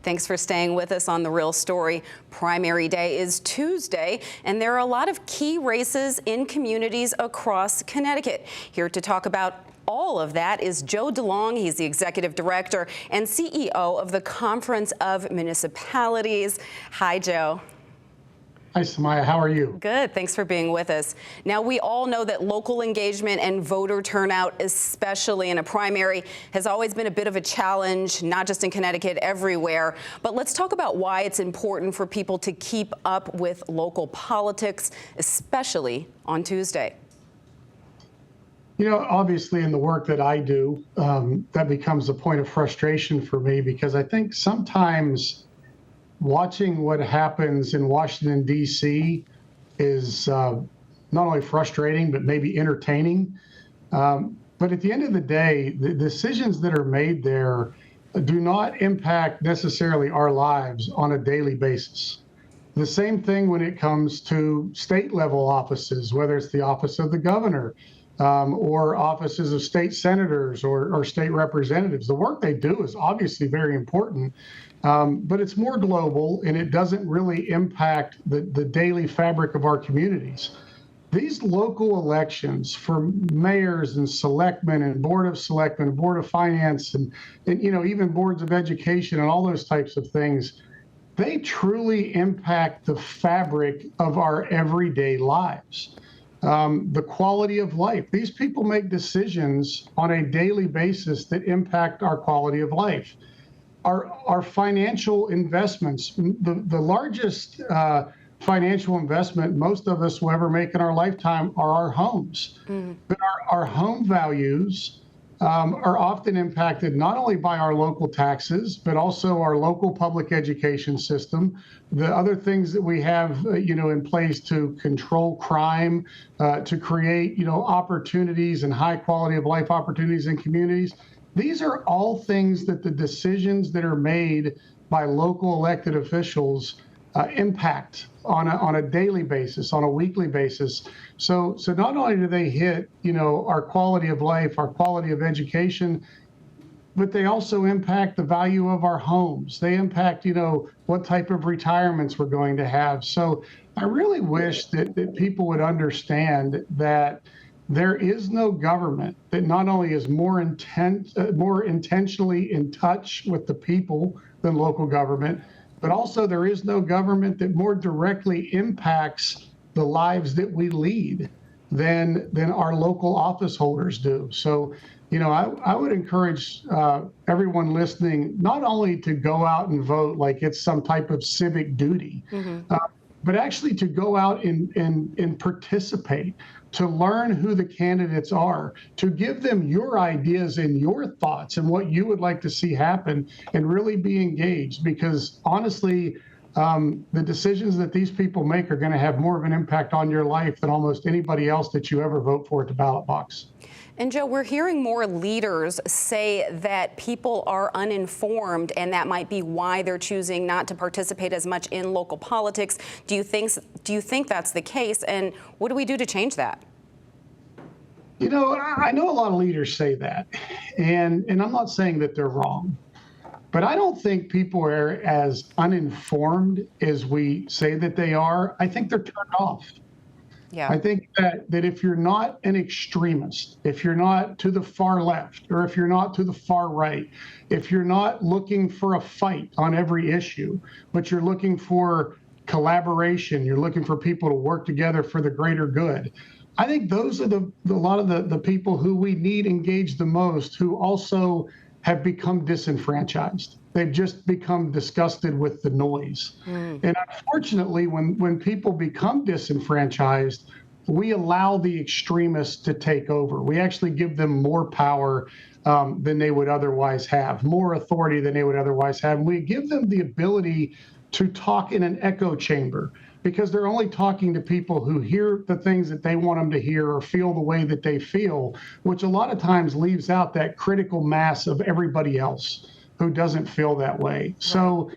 Thanks for staying with us on The Real Story. Primary day is Tuesday, and there are a lot of key races in communities across Connecticut. Here to talk about all of that is Joe Delong. He's the executive director and CEO of the Conference of Municipalities. Hi, Joe. Hi, Samaya. How are you? Good. Thanks for being with us. Now, we all know that local engagement and voter turnout, especially in a primary, has always been a bit of a challenge, not just in Connecticut, everywhere. But let's talk about why it's important for people to keep up with local politics, especially on Tuesday. You know, obviously in the work that I do, that becomes a point of frustration for me because I think sometimes watching what happens in Washington, D.C. is not only frustrating, but maybe entertaining. But at the end of the day, the decisions that are made there do not impact necessarily our lives on a daily basis. The same thing when it comes to state level offices, whether it's the office of the governor or offices of state senators or state representatives. The work they do is obviously very important. But it's more global, and it doesn't really impact the daily fabric of our communities. These local elections for mayors and selectmen and board of selectmen, board of finance, and you know, even boards of education and all those types of things, they truly impact the fabric of our everyday lives. The quality of life. These people make decisions on a daily basis that impact our quality of life. Our financial investments, the largest financial investment most of us will ever make in our lifetime are our homes. But our home values are often impacted not only by our local taxes, but also our local public education system, the other things that we have, in place to control crime, to create, opportunities and high quality of life opportunities in communities. These are all things that the decisions that are made by local elected officials impact on a daily basis, on a weekly basis. So not only do they hit, our quality of life, our quality of education, but they also impact the value of our homes. They impact, what type of retirements we're going to have. So I really wish that people would understand that there is no government that not only is more intentionally in touch with the people than local government, but also there is no government that more directly impacts the lives that we lead than our local office holders do. So, I would encourage everyone listening not only to go out and vote like it's some type of civic duty, but actually to go out and participate, to learn who the candidates are, to give them your ideas and your thoughts and what you would like to see happen, and really be engaged. Because honestly, the decisions that these people make are going to have more of an impact on your life than almost anybody else that you ever vote for at the ballot box. And Joe, we're hearing more leaders say that people are uninformed, and that might be why they're choosing not to participate as much in local politics. Do you think that's the case, and what do we do to change that? I know a lot of leaders say that, and I'm not saying that they're wrong, but I don't think people are as uninformed as we say that they are. I think they're turned off. Yeah. I think that if you're not an extremist, if you're not to the far left, or if you're not to the far right, if you're not looking for a fight on every issue, but you're looking for collaboration, you're looking for people to work together for the greater good, I think those are a lot of the people who we need engaged the most, who also have become disenfranchised. They've just become disgusted with the noise. And unfortunately, when people become disenfranchised, we allow the extremists to take over. We actually give them more power than they would otherwise have, more authority than they would otherwise have. And we give them the ability to talk in an echo chamber, because they're only talking to people who hear the things that they want them to hear or feel the way that they feel, which a lot of times leaves out that critical mass of everybody else who doesn't feel that way. So,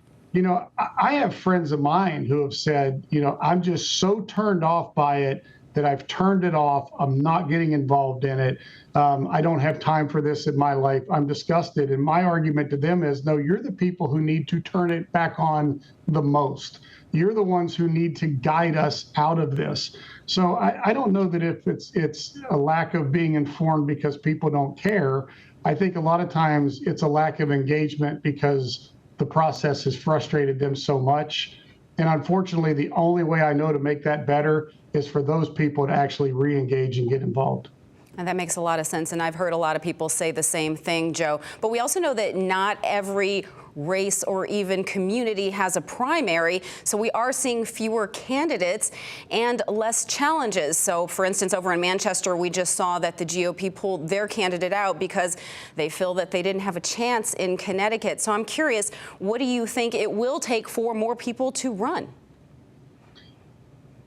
I have friends of mine who have said, I'm just so turned off by it that I've turned it off. I'm not getting involved in it. I don't have time for this in my life. I'm disgusted. And my argument to them is, no, you're the people who need to turn it back on the most. You're the ones who need to guide us out of this. So I don't know that if it's a lack of being informed because people don't care. I think a lot of times it's a lack of engagement because the process has frustrated them so much. And unfortunately, the only way I know to make that better is for those people to actually re-engage and get involved. And that makes a lot of sense. And I've heard a lot of people say the same thing, Joe. But we also know that not every race or even community has a primary. So we are seeing fewer candidates and less challenges. So, for instance, over in Manchester, we just saw that the GOP pulled their candidate out because they feel that they didn't have a chance in Connecticut. So I'm curious, what do you think it will take for more people to run?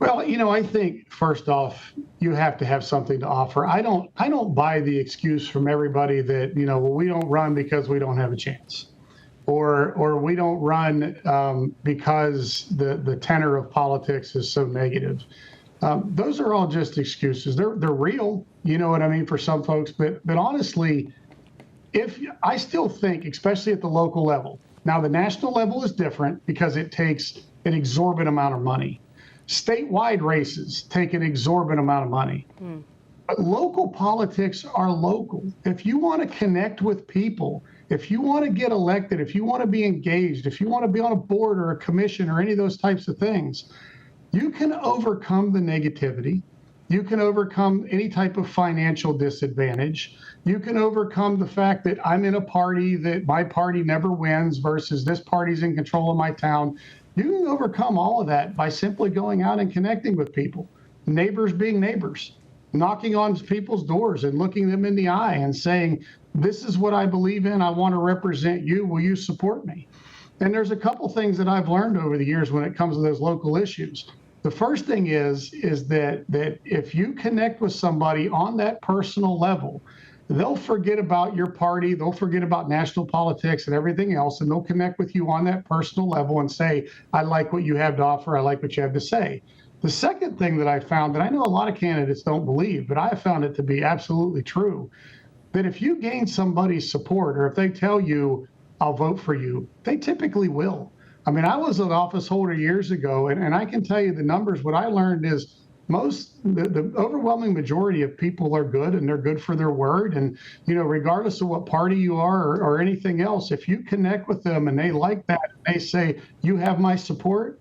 Well, I think first off, you have to have something to offer. I don't buy the excuse from everybody that, well, we don't run because we don't have a chance, or we don't run because the tenor of politics is so negative. Those are all just excuses. They're real, you know what I mean, for some folks. But honestly, if I still think, especially at the local level, now the national level is different because it takes an exorbitant amount of money. Statewide races take an exorbitant amount of money. But local politics are local. If you want to connect with people, if you want to get elected, if you want to be engaged, if you want to be on a board or a commission or any of those types of things, you can overcome the negativity. You can overcome any type of financial disadvantage. You can overcome the fact that I'm in a party that my party never wins versus this party's in control of my town. You can overcome all of that by simply going out and connecting with people, neighbors being neighbors, knocking on people's doors and looking them in the eye and saying, this is what I believe in. I want to represent you. Will you support me? And there's a couple things that I've learned over the years when it comes to those local issues. The first thing is that if you connect with somebody on that personal level, they'll forget about your party, they'll forget about national politics and everything else, and they'll connect with you on that personal level and say, I like what you have to offer, I like what you have to say. The second thing that I found that I know a lot of candidates don't believe, but I have found it to be absolutely true, that if you gain somebody's support or if they tell you, I'll vote for you, they typically will. I mean, I was an office holder years ago, and I can tell you the numbers. What I learned is the overwhelming majority of people are good and they're good for their word. And, regardless of what party you are or anything else, if you connect with them and they like that, and they say, you have my support,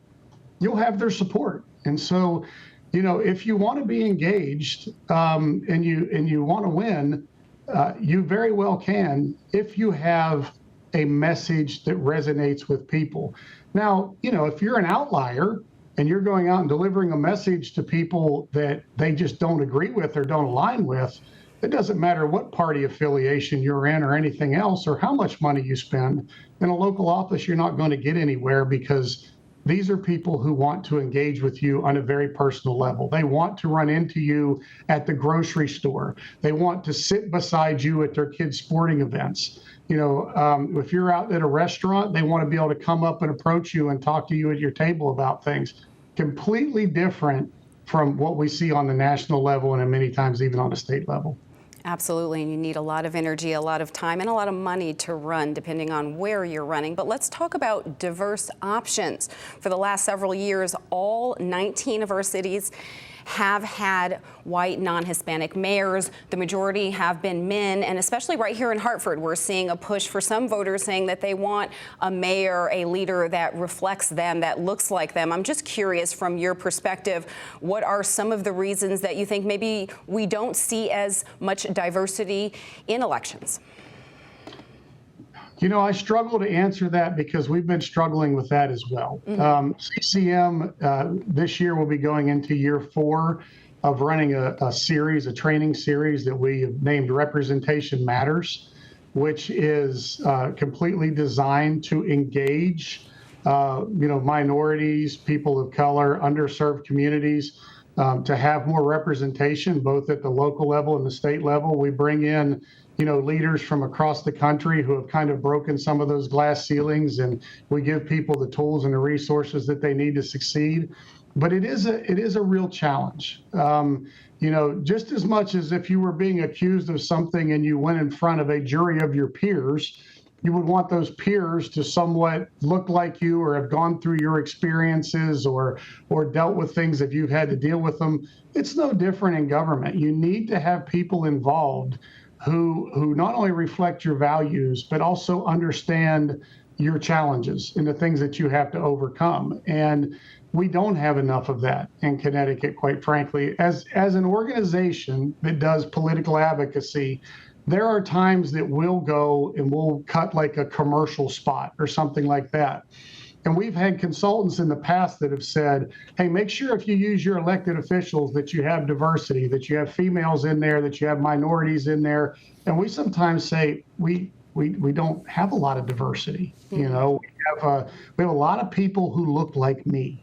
you'll have their support. And so, if you want to be engaged and you want to win, you very well can if you have a message that resonates with people. Now, if you're an outlier and you're going out and delivering a message to people that they just don't agree with or don't align with, it doesn't matter what party affiliation you're in or anything else or how much money you spend. In a local office, you're not going to get anywhere because these are people who want to engage with you on a very personal level. They want to run into you at the grocery store. They want to sit beside you at their kids' sporting events. If you're out at a restaurant, they want to be able to come up and approach you and talk to you at your table about things. Completely different from what we see on the national level and many times even on a state level. Absolutely, and you need a lot of energy, a lot of time, and a lot of money to run, depending on where you're running. But let's talk about diverse options. For the last several years, all 19 of our cities have had white non-Hispanic mayors. The majority have been men, and especially right here in Hartford, we're seeing a push for some voters saying that they want a mayor, a leader that reflects them, that looks like them. I'm just curious, from your perspective, what are some of the reasons that you think maybe we don't see as much diversity in elections? I struggle to answer that because we've been struggling with that as well. CCM this year will be going into year 4 of running a training series that we have named Representation Matters, which is completely designed to engage, minorities, people of color, underserved communities, to have more representation, both at the local level and the state level. We bring in leaders from across the country who have kind of broken some of those glass ceilings, and we give people the tools and the resources that they need to succeed. but it is a real challenge. Just as much as if you were being accused of something and you went in front of a jury of your peers, you would want those peers to somewhat look like you or have gone through your experiences or dealt with things if you've had to deal with them. It's no different in government. You need to have people involved who not only reflect your values, but also understand your challenges and the things that you have to overcome. And we don't have enough of that in Connecticut, quite frankly. As an organization that does political advocacy, there are times that we'll go and we'll cut like a commercial spot or something like that. And we've had consultants in the past that have said, hey, make sure if you use your elected officials that you have diversity, that you have females in there, that you have minorities in there. And we sometimes say, we don't have a lot of diversity. We have a lot of people who look like me.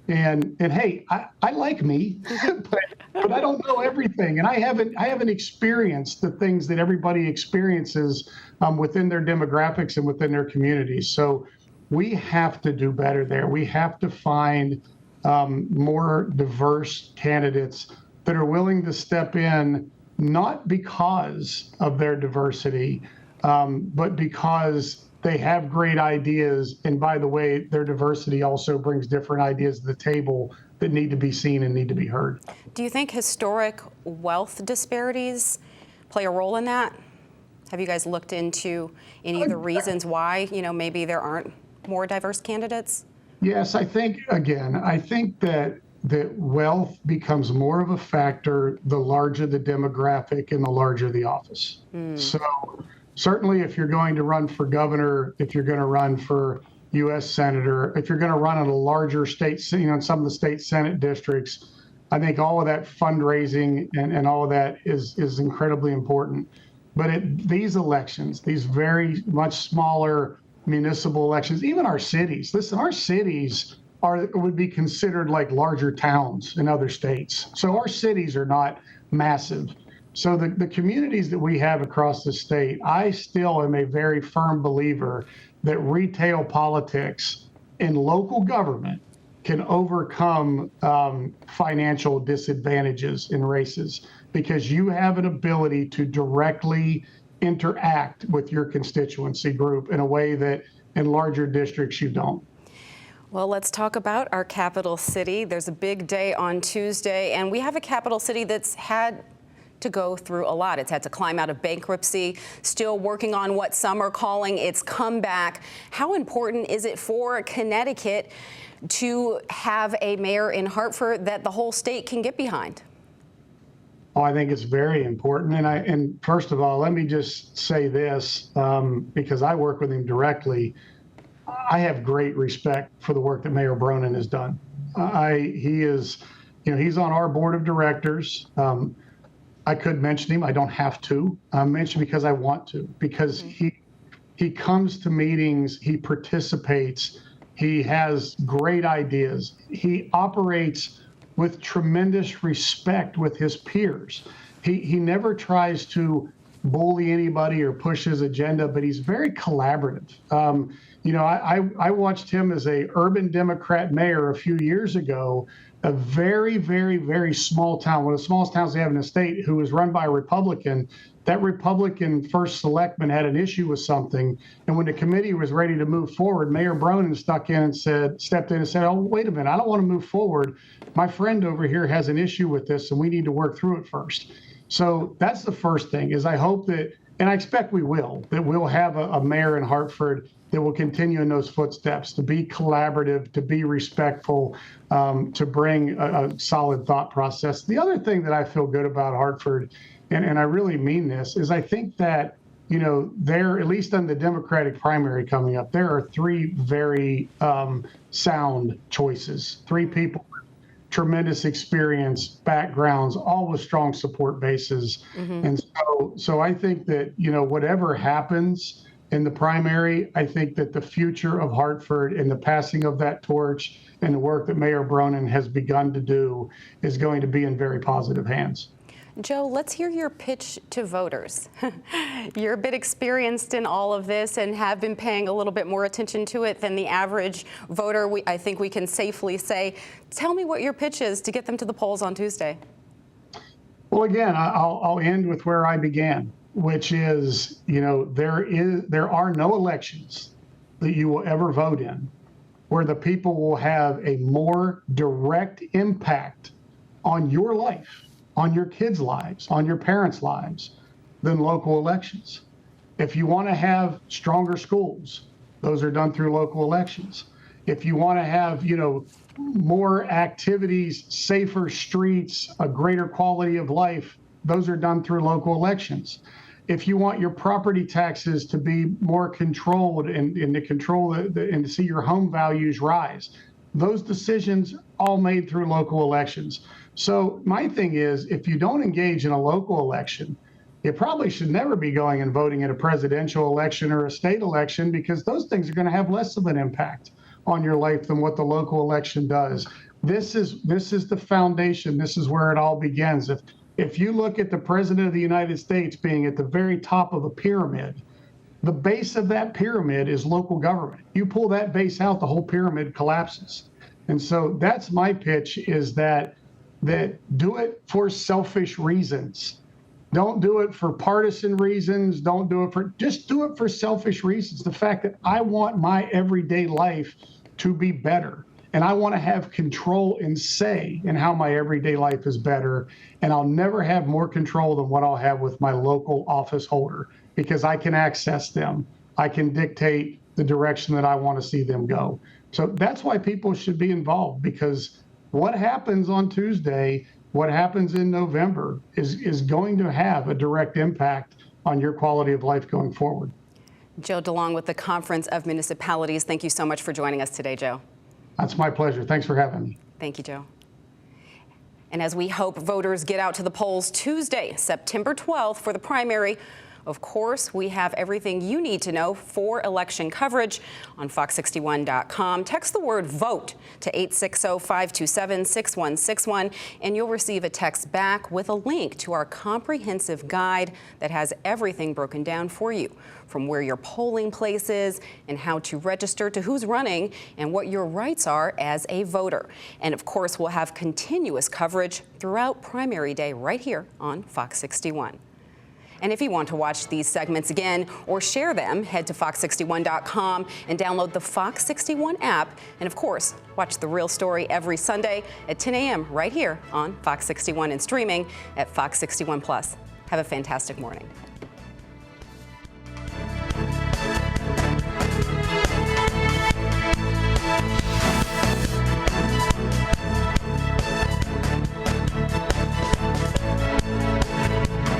And hey, I like me, but I don't know everything, and I haven't experienced the things that everybody experiences within their demographics and within their communities. So we have to do better there. We have to find more diverse candidates that are willing to step in, not because of their diversity, but because they have great ideas. And by the way, their diversity also brings different ideas to the table that need to be seen and need to be heard. Do you think historic wealth disparities play a role in that? Have you guys looked into any of the reasons why, maybe there aren't more diverse candidates? Yes, I think that wealth becomes more of a factor the larger the demographic and the larger the office. So certainly if you're going to run for governor, if you're going to run for U.S. senator, if you're going to run in a larger state, in some of the state Senate districts, I think all of that fundraising and all of that is incredibly important. But these elections, these very much smaller municipal elections, even our cities, listen, our cities would be considered like larger towns in other states. So our cities are not massive. So the communities that we have across the state, I still am a very firm believer that retail politics in local government can overcome financial disadvantages in races because you have an ability to directly interact with your constituency group in a way that in larger districts you don't. Well, let's talk about our capital city. There's a big day on Tuesday, and we have a capital city that's had to go through a lot. It's had to climb out of bankruptcy, still working on what some are calling its comeback. How important is it for Connecticut to have a mayor in Hartford that the whole state can get behind? Oh, I think it's very important. And first of all, let me just say this, because I work with him directly. I have great respect for the work that Mayor Bronin has done. He's on our board of directors. I could mention him. I don't have to mention because I want to, because he comes to meetings, he participates, he has great ideas. He operates with tremendous respect with his peers. He never tries to bully anybody or push his agenda, but he's very collaborative. I watched him as a urban Democrat mayor a few years ago, a very, very, very small town, one of the smallest towns they have in the state, who was run by a Republican. That Republican first selectman had an issue with something, and when the committee was ready to move forward, Mayor Bronin stepped in and said, "Oh, wait a minute, I don't want to move forward. My friend over here has an issue with this, and we need to work through it first." So that's the first thing, is I hope that, and I expect that we'll have a mayor in Hartford that will continue in those footsteps, to be collaborative, to be respectful, to bring a solid thought process. The other thing that I feel good about Hartford, and I really mean this, is I think that, there, at least on the Democratic primary coming up, there are three very sound choices, three people with tremendous experience, backgrounds, all with strong support bases. And so I think that, whatever happens in the primary, I think that the future of Hartford and the passing of that torch and the work that Mayor Bronin has begun to do is going to be in very positive hands. Joe, let's hear your pitch to voters. You're a bit experienced in all of this and have been paying a little bit more attention to it than the average voter, I think we can safely say. Tell me what your pitch is to get them to the polls on Tuesday. Well, again, I'll end with where I began, which is, there are no elections that you will ever vote in where the people will have a more direct impact on your life, on your kids' lives, on your parents' lives than local elections. If you want to have stronger schools, those are done through local elections. If you want to have, more activities, safer streets, a greater quality of life, those are done through local elections. If you want your property taxes to be more controlled and to control and to see your home values rise, those decisions all made through local elections. So my thing is, if you don't engage in a local election, you probably should never be going and voting in a presidential election or a state election, because those things are going to have less of an impact on your life than what the local election does. This is the foundation. This is where it all begins. If you look at the President of the United States being at the very top of a pyramid, the base of that pyramid is local government. You pull that base out, the whole pyramid collapses. And so that's my pitch, is that do it for selfish reasons. Don't do it for partisan reasons. Just do it for selfish reasons. The fact that I want my everyday life to be better, and I want to have control and say in how my everyday life is better. And I'll never have more control than what I'll have with my local office holder, because I can access them. I can dictate the direction that I want to see them go. So that's why people should be involved, because what happens on Tuesday, what happens in November is going to have a direct impact on your quality of life going forward. Joe Delong with the Conference of Municipalities. Thank you so much for joining us today, Joe. That's my pleasure. Thanks for having me. Thank you, Joe. And as we hope voters get out to the polls Tuesday, September 12th for the primary, of course, we have everything you need to know for election coverage on fox61.com. Text the word VOTE to 860-527-6161, and you'll receive a text back with a link to our comprehensive guide that has everything broken down for you, from where your polling place is and how to register to who's running and what your rights are as a voter. And of course, we'll have continuous coverage throughout primary day right here on Fox 61. And if you want to watch these segments again or share them, head to fox61.com and download the Fox 61 app. And of course, watch The Real Story every Sunday at 10 a.m. right here on Fox 61 and streaming at Fox 61 Plus. Have a fantastic morning.